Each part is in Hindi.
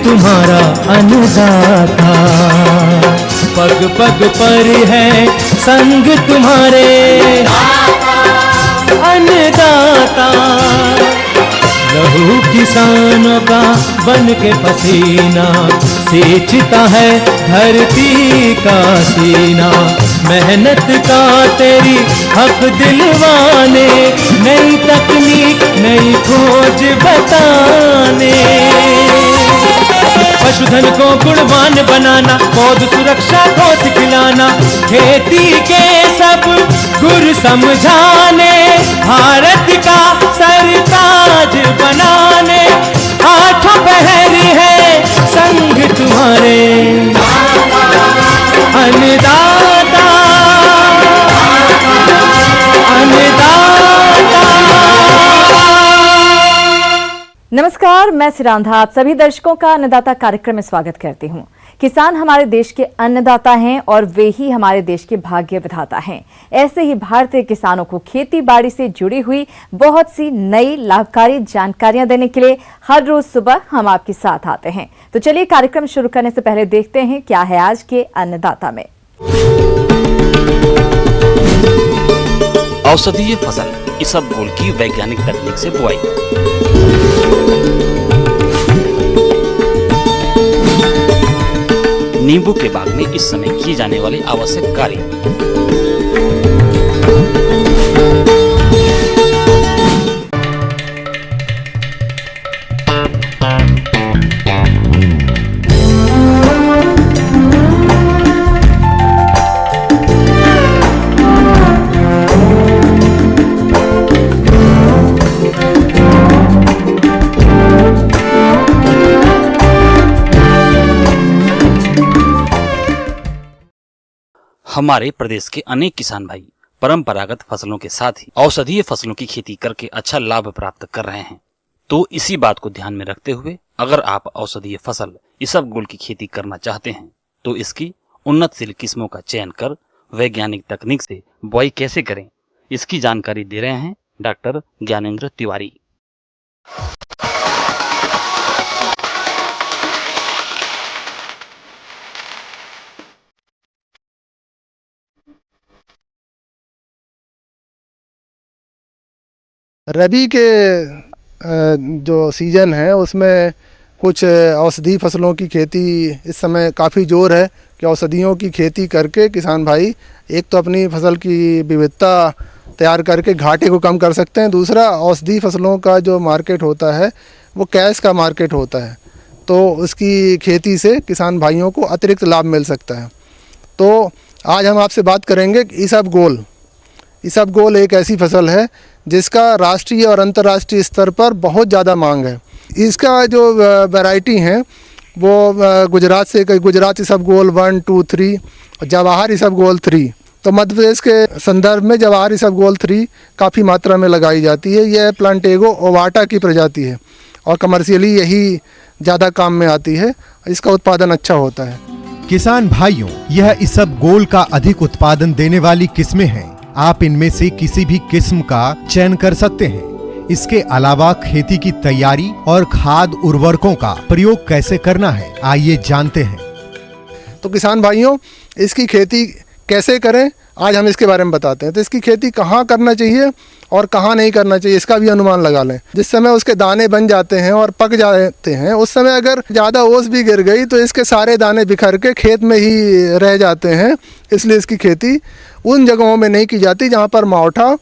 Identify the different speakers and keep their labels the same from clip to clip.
Speaker 1: तुम्हारा अन्नदाता, पग पग पर है संग तुम्हारे अन्नदाता। लहू किसानों का बन के पसीना सींचता है धरती का सीना। मेहनत का तेरी हक दिलवाने, नई तकनीक नई खोज बताने। पशुधन को गुणवान बनाना, पौध सुरक्षा को सिखलाना, खेती के सब गुर समझाने, भारत का सरताज बनाने। आठों पहर है संग तुम्हारे अन्नदाता, अन्नदाता।
Speaker 2: नमस्कार, मैं सिरांधा आप सभी दर्शकों का अन्नदाता कार्यक्रम में स्वागत करती हूं। किसान हमारे देश के अन्नदाता हैं और वे ही हमारे देश के भाग्य विधाता हैं। ऐसे ही भारतीय किसानों को खेती बाड़ी से जुड़ी हुई बहुत सी नई लाभकारी जानकारियां देने के लिए हर रोज सुबह हम आपके साथ आते हैं। तो चलिए कार्यक्रम शुरू करने से पहले देखते हैं क्या है आज के अन्नदाता में।
Speaker 3: औषधीय फसल इसबगोल की वैज्ञानिक तकनीक से बुआई। नींबू के बाग में इस समय किए जाने वाले आवश्यक कार्य। हमारे प्रदेश के अनेक किसान भाई परंपरागत फसलों के साथ ही औषधीय फसलों की खेती करके अच्छा लाभ प्राप्त कर रहे हैं। तो इसी बात को ध्यान में रखते हुए अगर आप औषधीय फसल इसबगोल की खेती करना चाहते हैं तो इसकी उन्नतशील किस्मों का चयन कर वैज्ञानिक तकनीक से बुआई कैसे करें, इसकी जानकारी दे रहे हैं डॉक्टर ज्ञानेंद्र तिवारी।
Speaker 4: रबी के जो सीज़न है उसमें कुछ औषधि फसलों की खेती इस समय काफ़ी जोर है कि औषधियों की खेती करके किसान भाई एक तो अपनी फसल की विविधता तैयार करके घाटे को कम कर सकते हैं, दूसरा औषधि फसलों का जो मार्केट होता है वो कैश का मार्केट होता है, तो उसकी खेती से किसान भाइयों को अतिरिक्त लाभ मिल सकता है। तो आज हम आपसे बात करेंगे इसबगोल। इसबगोल एक ऐसी फसल है जिसका राष्ट्रीय और अंतर्राष्ट्रीय स्तर पर बहुत ज़्यादा मांग है। इसका जो वैरायटी हैं वो गुजरात से गुजरात इसबगोल 1, 2, 3, जवाहर इसबगोल 3। तो मध्य प्रदेश के संदर्भ में जवाहर इसबगोल 3 काफ़ी मात्रा में लगाई जाती है। यह प्लांटेगो ओवाटा की प्रजाति है और कमर्शियली यही ज़्यादा काम में आती है। इसका उत्पादन अच्छा होता है।
Speaker 5: किसान भाइयों, यह इसबगोल का अधिक उत्पादन देने वाली किस्में हैं। आप इनमें से किसी भी किस्म का चयन कर सकते हैं। इसके अलावा खेती की तैयारी और खाद उर्वरकों का प्रयोग कैसे करना है, आइए जानते हैं।
Speaker 4: तो किसान भाइयों, इसकी खेती कैसे करें आज हम इसके बारे में बताते हैं। तो इसकी खेती कहाँ करना चाहिए और कहाँ नहीं करना चाहिए इसका भी अनुमान लगा लें। जिस समय उसके दाने बन जाते हैं और पक जाते हैं उस समय अगर ज़्यादा ओस भी गिर गई तो इसके सारे दाने बिखर के खेत में ही रह जाते हैं। इसलिए इसकी खेती उन जगहों में नहीं की जाती जहाँ पर मावठा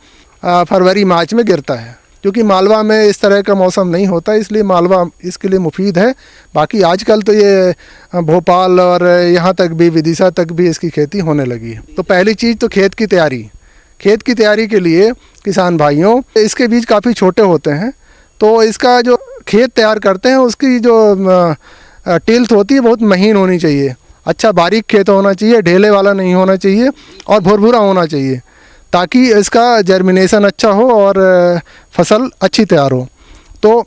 Speaker 4: फरवरी मार्च में गिरता है, क्योंकि मालवा में इस तरह का मौसम नहीं होता, इसलिए मालवा इसके लिए मुफीद है। बाकी आजकल तो ये भोपाल और यहाँ तक भी विदिशा तक भी इसकी खेती होने लगी है। तो पहली चीज़ तो खेत की तैयारी। खेत की तैयारी के लिए किसान भाइयों, इसके बीज काफ़ी छोटे होते हैं, तो इसका जो खेत तैयार करते हैं उसकी जो टिल्थ होती है बहुत महीन होनी चाहिए। अच्छा बारीक खेत होना चाहिए, ढेले वाला नहीं होना चाहिए और भुरभुरा होना चाहिए, ताकि इसका जर्मिनेशन अच्छा हो और फसल अच्छी तैयार हो। तो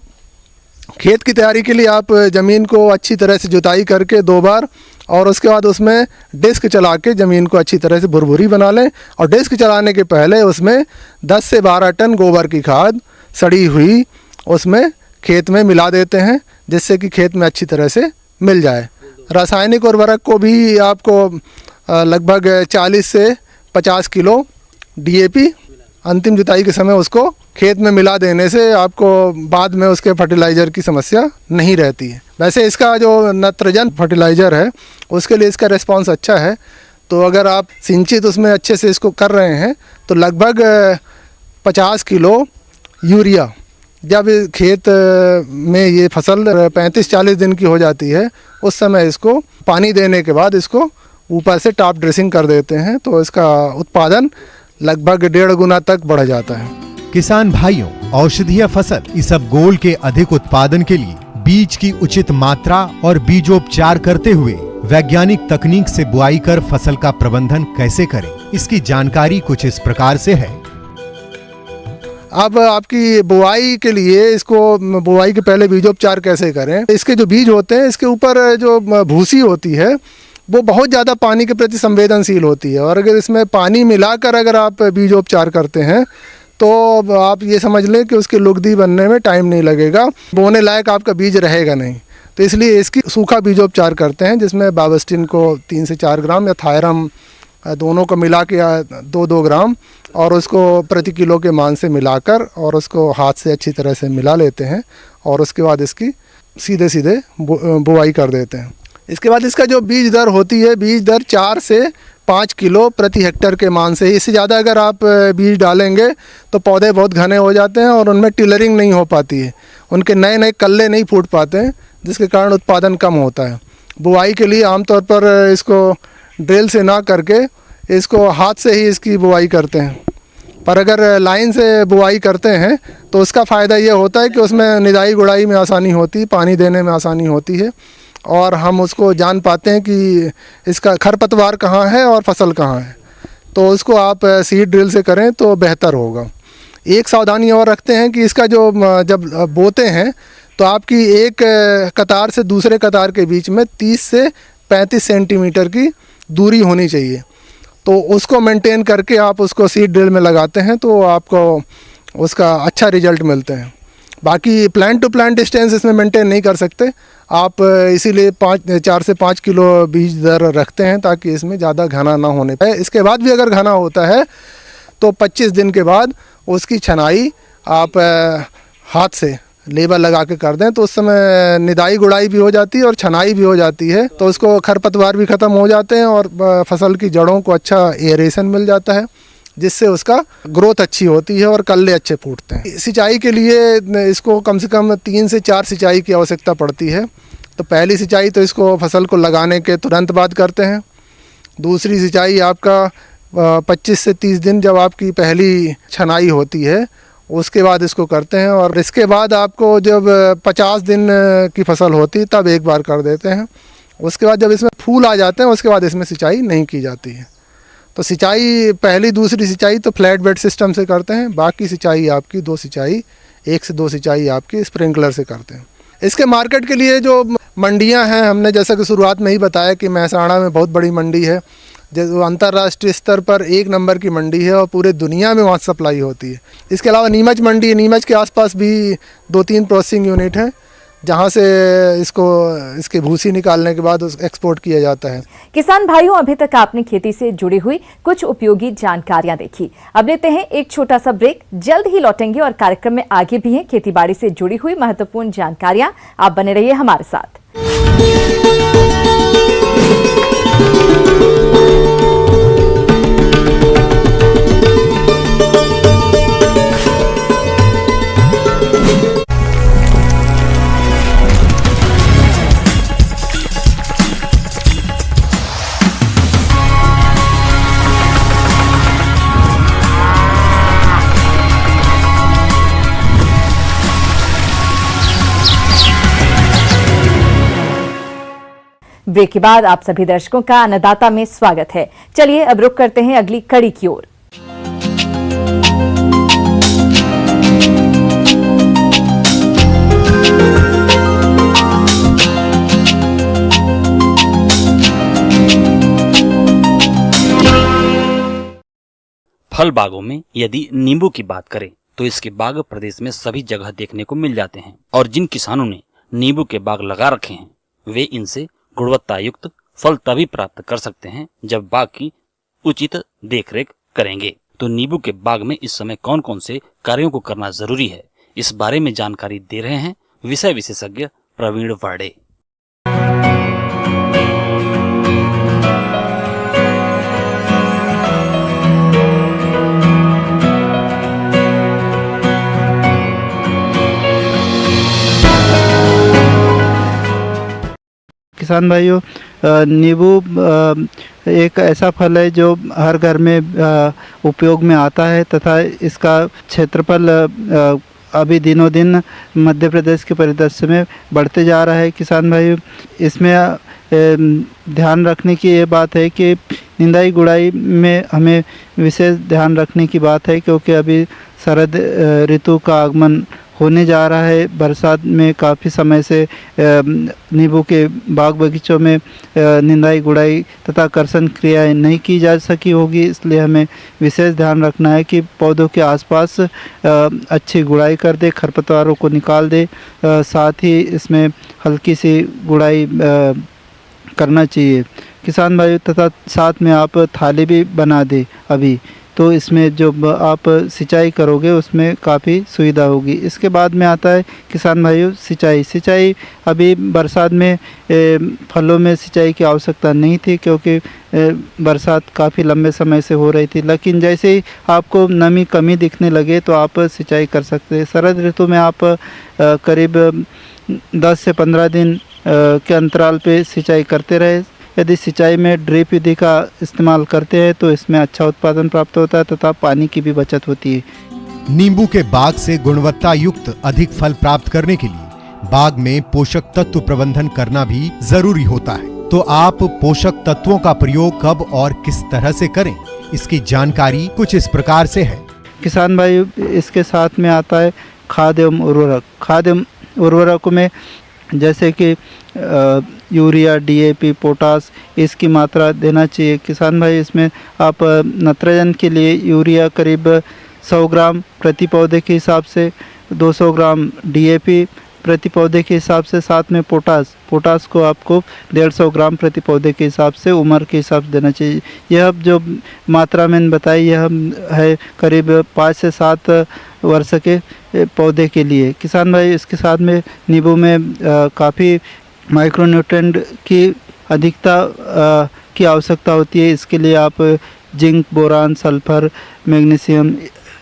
Speaker 4: खेत की तैयारी के लिए आप ज़मीन को अच्छी तरह से जुताई करके 2 बार और उसके बाद उसमें डिस्क चला के ज़मीन को अच्छी तरह से भुरभुरी बना लें। और डिस्क चलाने के पहले उसमें 10 से 12 टन गोबर की खाद सड़ी हुई उसमें खेत में मिला देते हैं, जिससे कि खेत में अच्छी तरह से मिल जाए। रासायनिक उर्वरक को भी आपको लगभग 40 से 50 किलो DAP अंतिम जुताई के समय उसको खेत में मिला देने से आपको बाद में उसके फर्टिलाइज़र की समस्या नहीं रहती है। वैसे इसका जो नत्रजन फर्टिलाइज़र है उसके लिए इसका रिस्पांस अच्छा है, तो अगर आप सिंचित उसमें अच्छे से इसको कर रहे हैं तो लगभग 50 किलो यूरिया, जब खेत में ये फसल 35-40 दिन की हो जाती है उस समय इसको पानी देने के बाद इसको ऊपर से टॉप ड्रेसिंग कर देते हैं, तो इसका उत्पादन लगभग 1.5 गुना तक बढ़ जाता है।
Speaker 5: किसान भाइयों, औषधीय फसल इसबगोल के अधिक उत्पादन के लिए बीज की उचित मात्रा और बीजोपचार करते हुए वैज्ञानिक तकनीक से बुआई कर फसल का प्रबंधन कैसे करें, इसकी जानकारी कुछ इस प्रकार से है।
Speaker 4: अब आपकी बुआई के लिए इसको बुआई के पहले बीजोपचार कैसे करें। इसके जो बीज होते हैं इसके ऊपर जो भूसी होती है वो बहुत ज़्यादा पानी के प्रति संवेदनशील होती है, और अगर इसमें पानी मिलाकर अगर आप बीजोपचार करते हैं तो आप ये समझ लें कि उसकी लुगदी बनने में टाइम नहीं लगेगा, बोने लायक आपका बीज रहेगा नहीं। तो इसलिए इसकी सूखा बीजोपचार करते हैं जिसमें बावस्टिन को 3 से 4 ग्राम या थायरम दोनों को मिला के 2-2 ग्राम और उसको प्रति किलो के मान से मिलाकर और उसको हाथ से अच्छी तरह से मिला लेते हैं और उसके बाद इसकी सीधे सीधे बुआई कर देते हैं। इसके बाद इसका जो बीज दर होती है, बीज दर 4 से 5 किलो प्रति हेक्टेयर के मान से, इससे ज़्यादा अगर आप बीज डालेंगे तो पौधे बहुत घने हो जाते हैं और उनमें टिलरिंग नहीं हो पाती है, उनके नए नए कल्ले नहीं फूट पाते हैं, जिसके कारण उत्पादन कम होता है। बुआई के लिए आमतौर पर इसको ड्रिल से ना करके इसको हाथ से ही इसकी बुआई करते हैं, पर अगर लाइन से बुआई करते हैं तो उसका फ़ायदा ये होता है कि उसमें निदाई गुड़ाई में आसानी होती है, पानी देने में आसानी होती है और हम उसको जान पाते हैं कि इसका खरपतवार कहाँ है और फसल कहाँ है। तो उसको आप सीड ड्रिल से करें तो बेहतर होगा। एक सावधानी और रखते हैं कि इसका जो जब बोते हैं तो आपकी एक कतार से दूसरे कतार के बीच में 30 से 35 सेंटीमीटर की दूरी होनी चाहिए, तो उसको मेंटेन करके आप उसको सीड ड्रिल में लगाते हैं तो आपको उसका अच्छा रिजल्ट मिलते हैं। बाकी प्लांट टू प्लांट डिस्टेंस इसमें मेंटेन नहीं कर सकते आप, इसीलिए 4 से 5 किलो बीज दर रखते हैं ताकि इसमें ज़्यादा घना ना होने पाए। इसके बाद भी अगर घना होता है तो 25 दिन के बाद उसकी छनाई आप हाथ से लेबर लगा के कर दें तो उस समय निदाई गुड़ाई भी हो जाती है और छनाई भी हो जाती है, तो उसको खरपतवार भी ख़त्म हो जाते हैं और फसल की जड़ों को अच्छा एयरेशन मिल जाता है, जिससे उसका ग्रोथ अच्छी होती है और कल्ले अच्छे फूटते हैं। सिंचाई के लिए इसको कम से कम 3 से 4 सिंचाई की आवश्यकता पड़ती है। तो पहली सिंचाई तो इसको फसल को लगाने के तुरंत बाद करते हैं। दूसरी सिंचाई आपका 25 से 30 दिन जब आपकी पहली छनाई होती है उसके बाद इसको करते हैं, और इसके बाद आपको जब 50 दिन की फसल होती तब एक बार कर देते हैं। उसके बाद जब इसमें फूल आ जाते हैं उसके बाद इसमें सिंचाई नहीं की जाती है। तो सिंचाई पहली दूसरी सिंचाई तो फ्लैट बेड सिस्टम से करते हैं, बाकी सिंचाई आपकी 1 से 2 सिंचाई आपकी स्प्रिंकलर से करते हैं। इसके मार्केट के लिए जो मंडियां हैं, हमने जैसा कि शुरुआत में ही बताया कि महसाणा में बहुत बड़ी मंडी है, जो अंतर्राष्ट्रीय स्तर पर 1 नंबर की मंडी है और पूरे दुनिया में वहाँ सप्लाई होती है। इसके अलावा नीमच मंडी है, नीमच के आसपास भी 2-3 प्रोसेसिंग यूनिट हैं जहाँ से इसके भूसी निकालने के बाद एक्सपोर्ट किया जाता है।
Speaker 2: किसान भाइयों, अभी तक आपने खेती से जुड़ी हुई कुछ उपयोगी जानकारियां देखी। अब लेते हैं एक छोटा सा ब्रेक, जल्द ही लौटेंगे और कार्यक्रम में आगे भी हैं खेतीबाड़ी से जुड़ी हुई महत्वपूर्ण जानकारियां। आप बने रहिए हमारे साथ। ब्रेक के बाद आप सभी दर्शकों का अन्नदाता में स्वागत है। चलिए अब रुक करते हैं अगली कड़ी की ओर।
Speaker 3: फल बागों में यदि नींबू की बात करें तो इसके बाग प्रदेश में सभी जगह देखने को मिल जाते हैं, और जिन किसानों ने नींबू के बाग लगा रखे हैं वे इनसे गुणवत्ता युक्त फल तभी प्राप्त कर सकते हैं जब बाग की उचित देखरेख करेंगे। तो नींबू के बाग में इस समय कौन कौन से कार्यों को करना जरूरी है, इस बारे में जानकारी दे रहे हैं विषय विशेषज्ञ प्रवीण वर्डे।
Speaker 6: किसान भाइयों, नींबू एक ऐसा फल है जो हर घर में उपयोग में आता है तथा इसका क्षेत्रफल अभी दिनों दिन मध्य प्रदेश के परिदृश्य में बढ़ते जा रहा है। किसान भाइयों, इसमें ध्यान रखने की ये बात है कि निंदाई गुड़ाई में हमें विशेष ध्यान रखने की बात है, क्योंकि अभी शरद ऋतु का आगमन होने जा रहा है। बरसात में काफ़ी समय से नींबू के बाग बगीचों में निंदाई गुड़ाई तथा कर्षण क्रियाएं नहीं की जा सकी होगी, इसलिए हमें विशेष ध्यान रखना है कि पौधों के आसपास अच्छी गुड़ाई कर दे, खरपतवारों को निकाल दे, साथ ही इसमें हल्की सी गुड़ाई करना चाहिए किसान भाइयों। तथा साथ में आप थाली भी बना दे अभी, तो इसमें जो आप सिंचाई करोगे उसमें काफ़ी सुविधा होगी। इसके बाद में आता है किसान भाइयों सिंचाई। अभी बरसात में फलों में सिंचाई की आवश्यकता नहीं थी, क्योंकि बरसात काफ़ी लंबे समय से हो रही थी, लेकिन जैसे ही आपको नमी कमी दिखने लगे तो आप सिंचाई कर सकते हैं। शरद ऋतु में आप करीब 10 से 15 दिन के अंतराल पे सिंचाई करते रहे। यदि सिंचाई में ड्रिप विधि का इस्तेमाल करते हैं तो इसमें अच्छा उत्पादन प्राप्त होता है तथा पानी की भी बचत होती है।
Speaker 5: नींबू के बाग से गुणवत्ता युक्त अधिक फल प्राप्त करने के लिए बाग में पोषक तत्व प्रबंधन करना भी जरूरी होता है। तो आप पोषक तत्वों का प्रयोग कब और किस तरह से करें, इसकी जानकारी कुछ इस प्रकार से है।
Speaker 6: किसान भाई, इसके साथ में आता है खाद एवं उर्वरक। खाद एवं उर्वरकों में जैसे कि यूरिया, डीएपी, पोटास, इसकी मात्रा देना चाहिए। किसान भाई, इसमें आप नाइट्रोजन के लिए यूरिया करीब 100 ग्राम प्रति पौधे के हिसाब से, 200 ग्राम डीएपी प्रति पौधे के हिसाब से, साथ में पोटास को आपको 150 ग्राम प्रति पौधे के हिसाब से, उम्र के हिसाब से देना चाहिए। यह जो मात्रा मैंने बताई यह है करीब 5 से 7 वर्ष के पौधे के लिए। किसान भाई, इसके साथ में नींबू में काफ़ी माइक्रोन्यूट्रेंट की अधिकता की आवश्यकता होती है। इसके लिए आप जिंक, बोरान, सल्फर, मैग्नीशियम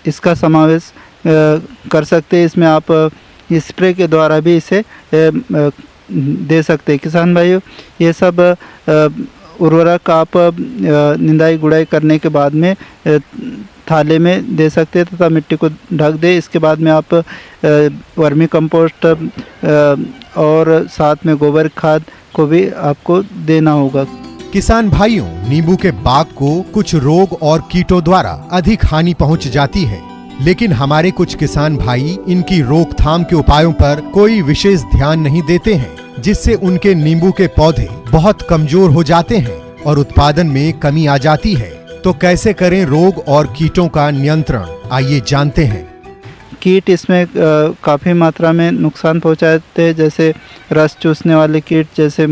Speaker 6: इसका समावेश कर सकते हैं। इसमें आप स्प्रे के द्वारा भी इसे दे सकते हैं। किसान भाइयों, ये सब उर्वरक आप निंदाई गुड़ाई करने के बाद में थाले में दे सकते हैं तथा मिट्टी को ढक दे। इसके बाद में आप वर्मी कंपोस्ट और साथ में गोबर खाद को भी आपको देना होगा।
Speaker 5: किसान भाइयों, नींबू के बाग को कुछ रोग और कीटों द्वारा अधिक हानि पहुंच जाती है, लेकिन हमारे कुछ किसान भाई इनकी रोकथाम के उपायों पर कोई विशेष ध्यान नहीं देते हैं, जिससे उनके नींबू के पौधे बहुत कमजोर हो जाते हैं और उत्पादन में कमी आ जाती है। तो कैसे करें रोग और कीटों का नियंत्रण, आइए जानते हैं।
Speaker 6: कीट इसमें काफ़ी मात्रा में नुकसान पहुंचाते हैं, जैसे रस चूसने वाले कीट जैसे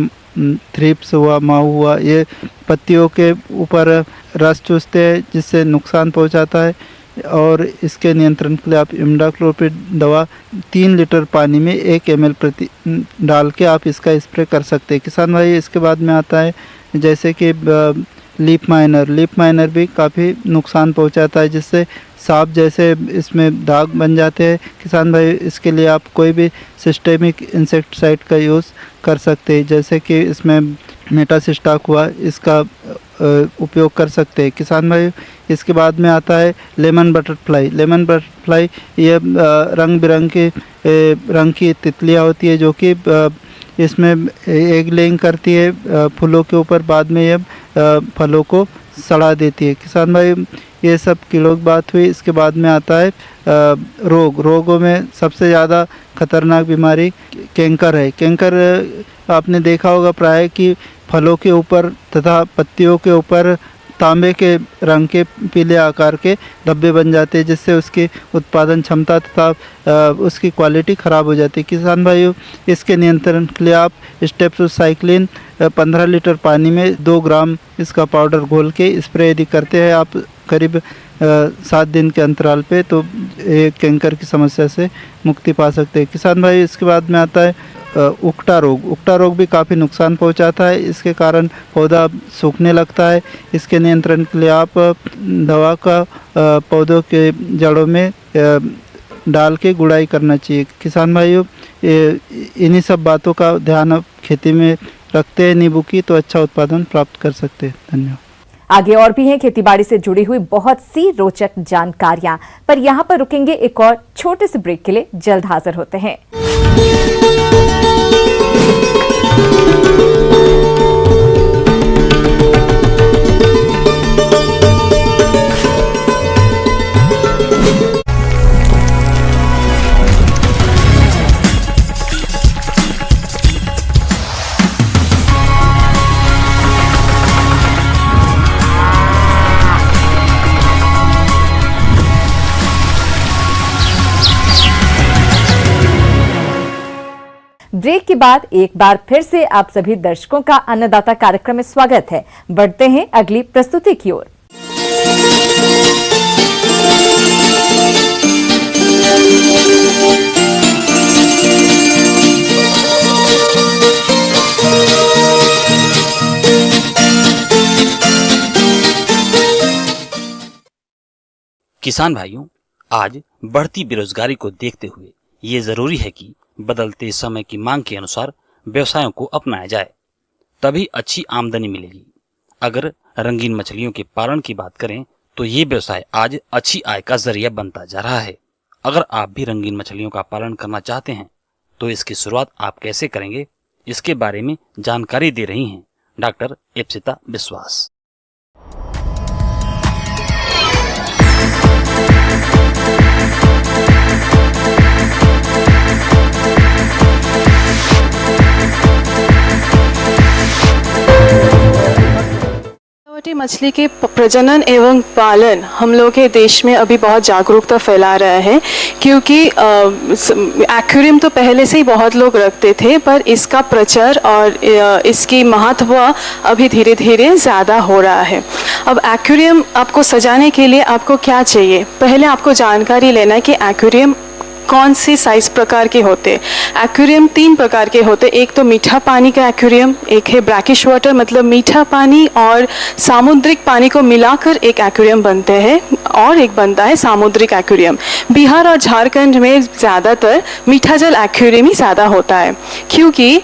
Speaker 6: थ्रिप्स हुआ, माहू हुआ, ये पत्तियों के ऊपर रस चूसते हैं जिससे नुकसान पहुंचाता है। और इसके नियंत्रण के लिए आप इमिडाक्लोप्रिड दवा 3 लीटर पानी में 1 ml प्रति डाल के आप इसका स्प्रे कर सकते हैं। किसान भाई, इसके बाद में आता है जैसे कि लीफ माइनर भी काफ़ी नुकसान पहुंचाता है, जिससे सांप जैसे इसमें दाग बन जाते हैं। किसान भाई, इसके लिए आप कोई भी सिस्टेमिक इंसेक्टिसाइड का यूज़ कर सकते हैं, जैसे कि इसमें मेटासिस्टाक हुआ, इसका उपयोग कर सकते हैं। किसान भाई, इसके बाद में आता है लेमन बटरफ्लाई। ये रंग बिरंगे रंग की तितलियाँ होती है जो कि इसमें एग लेइंग करती है फूलों के ऊपर, बाद में ये फलों को सड़ा देती है। किसान भाई, ये सब कीड़ों की बात हुई। इसके बाद में आता है रोगों में सबसे ज़्यादा खतरनाक बीमारी कैंकर है। कैंकर आपने देखा होगा प्राय कि फलों के ऊपर तथा पत्तियों के ऊपर तांबे के रंग के पीले आकार के धब्बे बन जाते हैं, जिससे उसकी उत्पादन क्षमता तथा उसकी क्वालिटी ख़राब हो जाती है। किसान भाइयों, इसके नियंत्रण के लिए आप स्टेप्टोसाइक्लिन 15 लीटर पानी में 2 ग्राम इसका पाउडर घोल के स्प्रे यदि करते हैं आप करीब 7 दिन के अंतराल पे, तो एक कैंकर की समस्या से मुक्ति पा सकते हैं। किसान भाई, इसके बाद में आता है उकटा रोग। उकटा रोग भी काफ़ी नुकसान पहुंचाता है। इसके कारण पौधा सूखने लगता है। इसके नियंत्रण के लिए आप दवा का पौधों के जड़ों में डाल के गुड़ाई करना चाहिए। किसान भाइयों, इन्हीं सब बातों का ध्यान आप खेती में रखते हैं नींबू की, तो अच्छा उत्पादन प्राप्त कर सकते हैं। धन्यवाद।
Speaker 2: आगे और भी हैं खेतीबाड़ी से जुड़ी हुई बहुत सी रोचक जानकारियां, पर यहां पर रुकेंगे एक और छोटे से ब्रेक के लिए। जल्द हाजिर होते हैं। ब्रेक के बाद एक बार फिर से आप सभी दर्शकों का अन्नदाता कार्यक्रम में स्वागत है। बढ़ते हैं अगली प्रस्तुति की ओर।
Speaker 3: किसान भाइयों, आज बढ़ती बेरोजगारी को देखते हुए ये जरूरी है कि बदलते समय की मांग के अनुसार व्यवसायों को अपनाया जाए, तभी अच्छी आमदनी मिलेगी। अगर रंगीन मछलियों के पालन की बात करें तो ये व्यवसाय आज अच्छी आय का जरिया बनता जा रहा है। अगर आप भी रंगीन मछलियों का पालन करना चाहते हैं तो इसकी शुरुआत आप कैसे करेंगे, इसके बारे में जानकारी दे रही हैं डॉक्टर इप्सिता विश्वास।
Speaker 7: मछली के प्रजनन एवं पालन हम लोग के देश में अभी बहुत जागरूकता फैला रहा है, क्योंकि एक्वेरियम तो पहले से ही बहुत लोग रखते थे, पर इसका प्रचार और इसकी महत्व अभी धीरे धीरे ज़्यादा हो रहा है। अब एक्वेरियम आपको सजाने के लिए आपको क्या चाहिए, पहले आपको जानकारी लेना है कि एक्वेरियम कौन सी साइज प्रकार के होते। एक्वेरियम 3 प्रकार के होते। एक तो मीठा पानी का एक्वेरियम, एक है ब्रैकिश वाटर मतलब मीठा पानी और सामुद्रिक पानी को मिलाकर एक एक्वेरियम बनते हैं, और एक बनता है सामुद्रिक एक्वेरियम। बिहार और झारखंड में ज़्यादातर मीठा जल एक्वेरियम ही ज़्यादा होता है, क्योंकि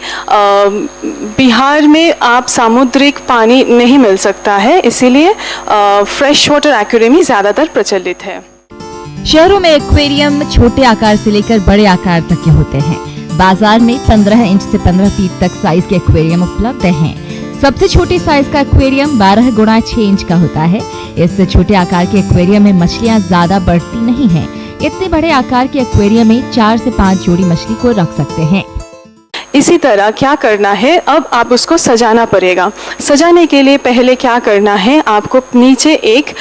Speaker 7: बिहार में आप सामुद्रिक पानी नहीं मिल सकता है, इसीलिए फ्रेश वाटर एक्वेरियम ही ज़्यादातर प्रचलित है।
Speaker 8: शहरों में एक्वेरियम छोटे आकार से लेकर बड़े आकार तक के होते हैं। बाजार में 15 इंच से 15 फीट तक साइज के एक्वेरियम उपलब्ध हैं। सबसे छोटे साइज का एक्वेरियम 12 गुणा 6 इंच का होता है। इस छोटे आकार के एक्वेरियम में मछलियां ज्यादा बढ़ती नहीं हैं। इतने बड़े आकार के एक्वेरियम में 4 से 5 जोड़ी मछली को रख सकते हैं।
Speaker 7: इसी तरह क्या करना है, अब आप उसको सजाना पड़ेगा। सजाने के लिए पहले क्या करना है, आपको नीचे एक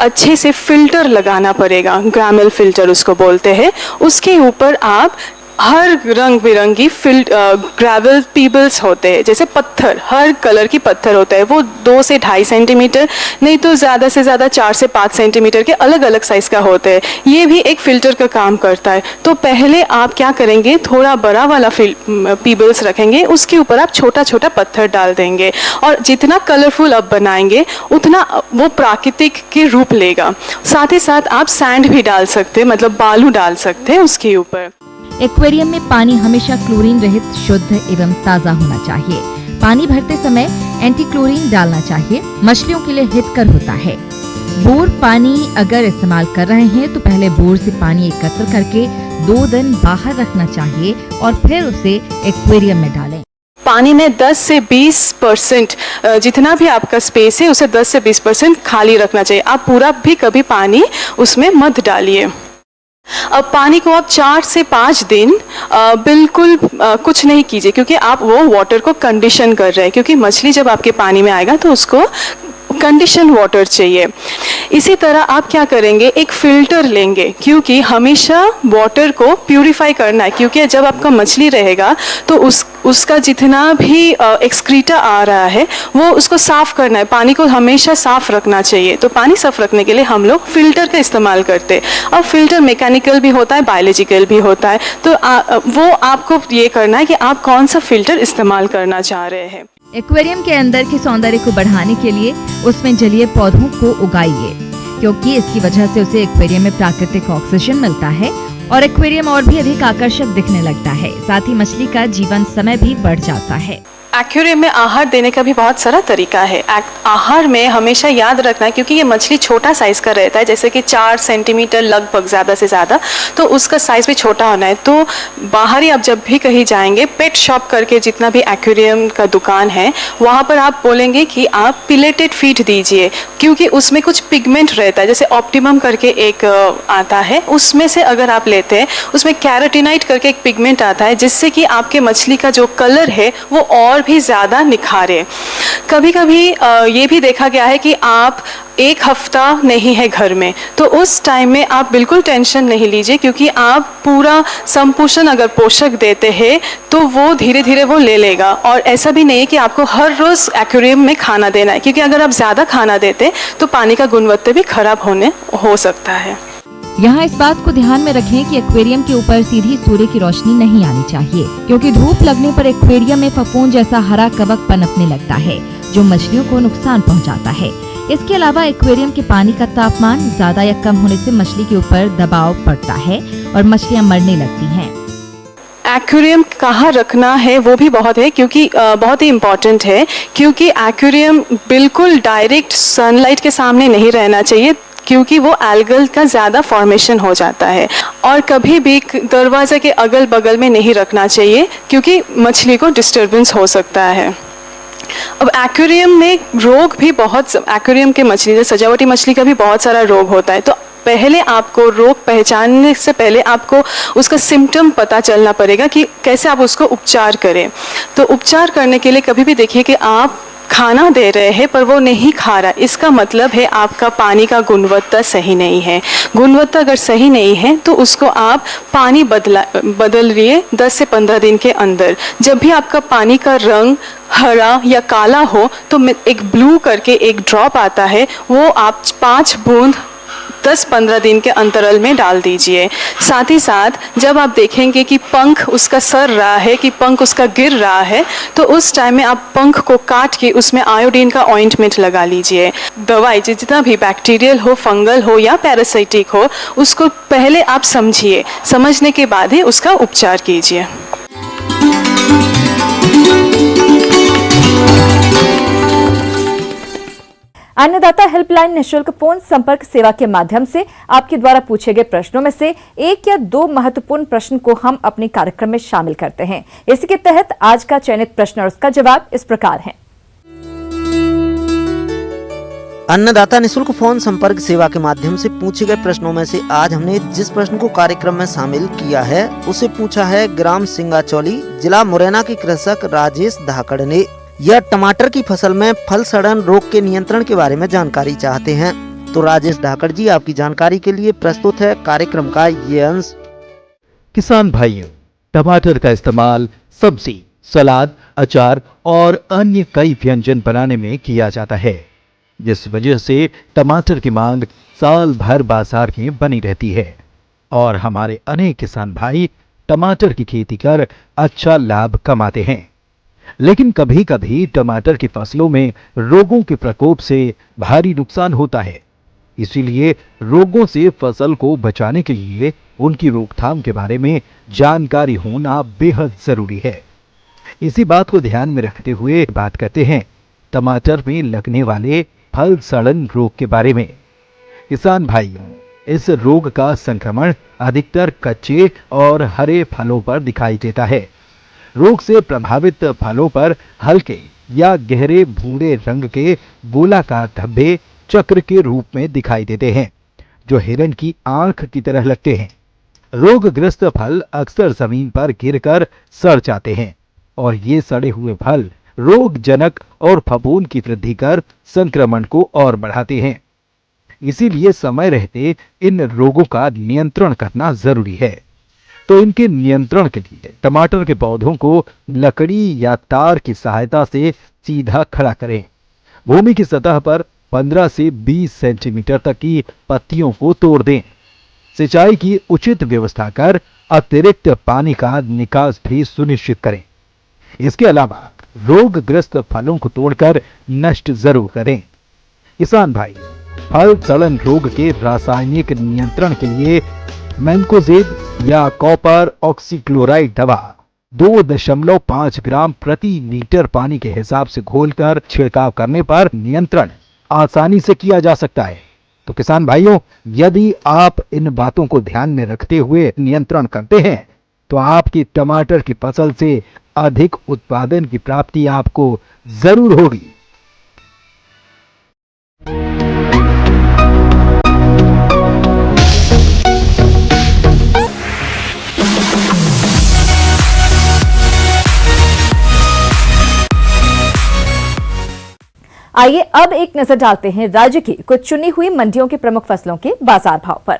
Speaker 7: अच्छे से फिल्टर लगाना पड़ेगा, ग्रामेल फिल्टर उसको बोलते हैं। उसके ऊपर आप हर रंग बिरंगी ग्रेवल पीबल्स होते हैं, जैसे पत्थर, हर कलर की पत्थर होता है। वो 2 से 2.5 सेंटीमीटर, नहीं तो ज़्यादा से ज़्यादा 4 से 5 सेंटीमीटर के अलग अलग साइज़ का होते हैं। ये भी एक फ़िल्टर का काम करता है। तो पहले आप क्या करेंगे, थोड़ा बड़ा वाला पीबल्स रखेंगे, उसके ऊपर आप छोटा छोटा पत्थर डाल देंगे, और जितना कलरफुल आप बनाएंगे उतना वो प्राकृतिक के रूप लेगा। साथ ही साथ आप सैंड भी डाल सकते हैं, मतलब बालू डाल सकते हैं उसके ऊपर।
Speaker 8: एक्वेरियम में पानी हमेशा क्लोरीन रहित, शुद्ध एवं ताज़ा होना चाहिए। पानी भरते समय एंटी क्लोरीन डालना चाहिए। मछलियों के लिए हितकर होता है। बोर पानी अगर इस्तेमाल कर रहे हैं तो पहले बोर से पानी एकत्र करके 2 दिन बाहर रखना चाहिए और फिर उसे एक्वेरियम में डालें।
Speaker 7: पानी में 10 से 20% जितना भी आपका स्पेस है उसे 10 से 20% खाली रखना चाहिए। आप पूरा भी कभी पानी उसमें मत डालिए। अब पानी को आप 4 से 5 दिन बिल्कुल कुछ नहीं कीजिए, क्योंकि आप वो वाटर को कंडीशन कर रहे हैं। क्योंकि मछली जब आपके पानी में आएगा तो उसको कंडीशन वाटर चाहिए। इसी तरह आप क्या करेंगे, एक फ़िल्टर लेंगे, क्योंकि हमेशा वाटर को प्यूरिफाई करना है, क्योंकि जब आपका मछली रहेगा तो उसका जितना भी एक्सक्रीटा आ रहा है वो उसको साफ़ करना है, पानी को हमेशा साफ़ रखना चाहिए। तो पानी साफ़ रखने के लिए हम लोग फ़िल्टर का इस्तेमाल करते हैं। अब फ़िल्टर मैकेनिकल भी होता है, बायोलॉजिकल भी होता है, तो वो आपको ये करना है कि आप कौन सा फ़िल्टर इस्तेमाल करना चाह रहे हैं।
Speaker 8: एक्वेरियम के अंदर के सौंदर्य को बढ़ाने के लिए उसमें जलीय पौधों को उगाइए, क्योंकि इसकी वजह से उसे एक्वेरियम में प्राकृतिक ऑक्सीजन मिलता है और एक्वेरियम और भी अधिक आकर्षक दिखने लगता है। साथ ही मछली का जीवन समय भी बढ़ जाता है।
Speaker 7: एक्वेरियम में आहार देने का भी बहुत सारा तरीका है। आहार में हमेशा याद रखना है, क्योंकि ये मछली छोटा साइज़ का रहता है, जैसे कि 4 सेंटीमीटर लगभग ज़्यादा से ज़्यादा, तो उसका साइज़ भी छोटा होना है। तो बाहर ही आप जब भी कहीं जाएंगे, पेट शॉप करके जितना भी एक्वेरियम का दुकान है वहाँ पर आप बोलेंगे कि आप पिलेटेड फीड दीजिए, क्योंकि उसमें कुछ पिगमेंट रहता है, जैसे ऑप्टिमम करके एक आता है, उसमें से अगर आप लेते हैं उसमें कैरोटीनाइट करके एक पिगमेंट आता है, जिससे कि आपके मछली का जो कलर है वो और भी ज़्यादा निखारे। कभी कभी ये भी देखा गया है कि आप 1 हफ्ता नहीं है घर में, तो उस टाइम में आप बिल्कुल टेंशन नहीं लीजिए, क्योंकि आप पूरा संपोषण अगर पोषक देते हैं तो वो धीरे धीरे वो ले लेगा। और ऐसा भी नहीं है कि आपको हर रोज़ एक्वेरियम में खाना देना है, क्योंकि अगर आप ज़्यादा खाना देते तो पानी का गुणवत्ता भी खराब हो सकता है।
Speaker 8: यहाँ इस बात को ध्यान में रखें कि एक्वेरियम के ऊपर सीधी सूर्य की रोशनी नहीं आनी चाहिए, क्योंकि धूप लगने पर एक्वेरियम में फफूंद जैसा हरा कवक पनपने लगता है, जो मछलियों को नुकसान पहुँचाता है। इसके अलावा एक्वेरियम के पानी का तापमान ज्यादा या कम होने से मछली के ऊपर दबाव पड़ता है और मछलियाँ मरने लगती हैं।
Speaker 7: एक्वेरियम कहाँ रखना है वो भी बहुत है, क्योंकि बहुत ही इम्पोर्टेंट है, क्योंकि एक्वेरियम बिल्कुल डायरेक्ट सनलाइट के सामने नहीं रहना चाहिए, क्योंकि वो एल्गल का ज़्यादा फॉर्मेशन हो जाता है। और कभी भी दरवाज़े के अगल बगल में नहीं रखना चाहिए, क्योंकि मछली को डिस्टर्बेंस हो सकता है। अब एक्वेरियम में रोग भी बहुत, एक्वेरियम के मछली जैसे सजावटी मछली का भी बहुत सारा रोग होता है। तो पहले आपको रोग पहचानने से पहले आपको उसका सिम्टम पता चलना पड़ेगा कि कैसे आप उसको उपचार करें। तो उपचार करने के लिए कभी भी देखिए कि आप खाना दे रहे हैं पर वो नहीं खा रहा, इसका मतलब है आपका पानी का गुणवत्ता सही नहीं है। गुणवत्ता अगर सही नहीं है तो उसको आप पानी बदलिए 10 से 15 दिन के अंदर। जब भी आपका पानी का रंग हरा या काला हो तो एक ब्लू करके एक ड्रॉप आता है, वो आप 5 बूंद 10-15 दिन के अंतराल में डाल दीजिए। साथ ही साथ जब आप देखेंगे कि पंख उसका सर रहा है, कि पंख उसका गिर रहा है, तो उस टाइम में आप पंख को काट के उसमें आयोडीन का ऑइंटमेंट लगा लीजिए। दवाई जितना भी बैक्टीरियल हो, फंगल हो या पैरासाइटिक हो, उसको पहले आप समझिए, समझने के बाद ही उसका उपचार कीजिए।
Speaker 2: अन्नदाता हेल्पलाइन निःशुल्क फोन संपर्क सेवा के माध्यम से आपके द्वारा पूछे गए प्रश्नों में से 1 या 2 महत्वपूर्ण प्रश्न को हम अपने कार्यक्रम में शामिल करते हैं। इसी के तहत आज का चयनित प्रश्न और उसका जवाब इस प्रकार है।
Speaker 9: अन्नदाता निःशुल्क फोन संपर्क सेवा के माध्यम से पूछे गए प्रश्नों में से आज हमने जिस प्रश्न को कार्यक्रम में शामिल किया है उसे पूछा है ग्राम सिंगाचौली, जिला मुरैना के कृषक राजेश धाकड़ ने। यह टमाटर की फसल में फल सड़न रोग के नियंत्रण के बारे में जानकारी चाहते हैं। तो राजेश धाकड़ जी, आपकी जानकारी के लिए प्रस्तुत है कार्यक्रम का ये अंश।
Speaker 10: किसान भाइयों, टमाटर का इस्तेमाल सब्जी, सलाद, अचार और अन्य कई व्यंजन बनाने में किया जाता है, जिस वजह से टमाटर की मांग साल भर बाजार में बनी रहती है और हमारे अनेक किसान भाई टमाटर की खेती कर अच्छा लाभ कमाते हैं। लेकिन कभी कभी टमाटर की फसलों में रोगों के प्रकोप से भारी नुकसान होता है, इसीलिए रोगों से फसल को बचाने के लिए उनकी रोकथाम के बारे में जानकारी होना बेहद जरूरी है। इसी बात को ध्यान में रखते हुए बात करते हैं टमाटर में लगने वाले फल सड़न रोग के बारे में। किसान भाइयों, इस रोग का संक्रमण अधिकतर कच्चे और हरे फलों पर दिखाई देता है। रोग से प्रभावित फलों पर हल्के या गहरे भूरे रंग के गोलाकार धब्बे चक्र के रूप में दिखाई देते हैं, जो हिरण की आंख की तरह लगते हैं। रोगग्रस्त फल अक्सर जमीन पर गिरकर सड़ जाते हैं और ये सड़े हुए फल रोगजनक और फफूंद की वृद्धि कर संक्रमण को और बढ़ाते हैं। इसीलिए समय रहते इन रोगों का नियंत्रण करना जरूरी है। तो इनके नियंत्रण के लिए टमाटर के पौधों को लकड़ी या तार की सहायता से सीधा खड़ा करें। भूमि की सतह पर 15 से 20 सेंटीमीटर तक की पत्तियों को तोड़ दें। सिंचाई की उचित व्यवस्था कर अतिरिक्त पानी का निकास भी सुनिश्चित करें। इसके अलावा रोगग्रस्त फलों को तोड़कर नष्ट जरूर करें। किसान भाई, फल सड़न रोग के रासायनिक नियंत्रण के लिए मैंकोजेब या कॉपर ऑक्सीक्लोराइड दवा 2.5 ग्राम प्रति लीटर पानी के हिसाब से घोलकर छिड़काव करने पर नियंत्रण आसानी से किया जा सकता है। तो किसान भाइयों, यदि आप इन बातों को ध्यान में रखते हुए नियंत्रण करते हैं तो आपकी टमाटर की फसल से अधिक उत्पादन की प्राप्ति आपको जरूर होगी।
Speaker 2: आइए अब एक नजर डालते हैं राज्य की कुछ चुनी हुई मंडियों के प्रमुख फसलों के बाजार भाव पर।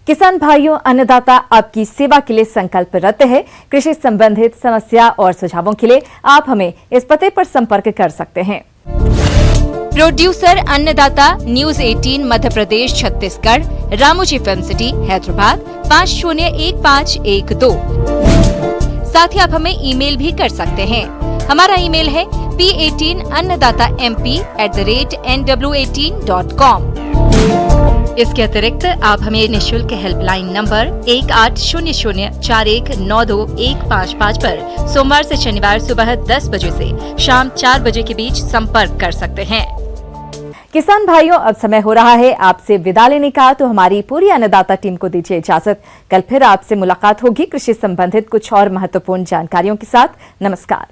Speaker 2: किसान भाइयों, अन्नदाता आपकी सेवा के लिए संकल्परत है। कृषि संबंधित समस्या और सुझावों के लिए आप हमें इस पते पर संपर्क कर सकते हैं।
Speaker 8: प्रोड्यूसर अन्नदाता, news 18 Madhya Pradesh Chhattisgarh, Ramoji film city Hyderabad 501512। साथ ही आप हमें ईमेल भी कर सकते हैं। हमारा ईमेल है p18annadatamp@nw18.com। इसके अतिरिक्त आप हमें निःशुल्क हेल्पलाइन नंबर 180041921555 पर सोमवार से शनिवार सुबह 10 बजे से शाम 4 बजे के बीच संपर्क कर सकते हैं।
Speaker 2: किसान भाइयों, अब समय हो रहा है आपसे विदा लेने का, तो हमारी पूरी अन्नदाता टीम को दीजिए इजाजत। कल फिर आपसे मुलाकात होगी कृषि संबंधित कुछ और महत्वपूर्ण जानकारियों के साथ। नमस्कार।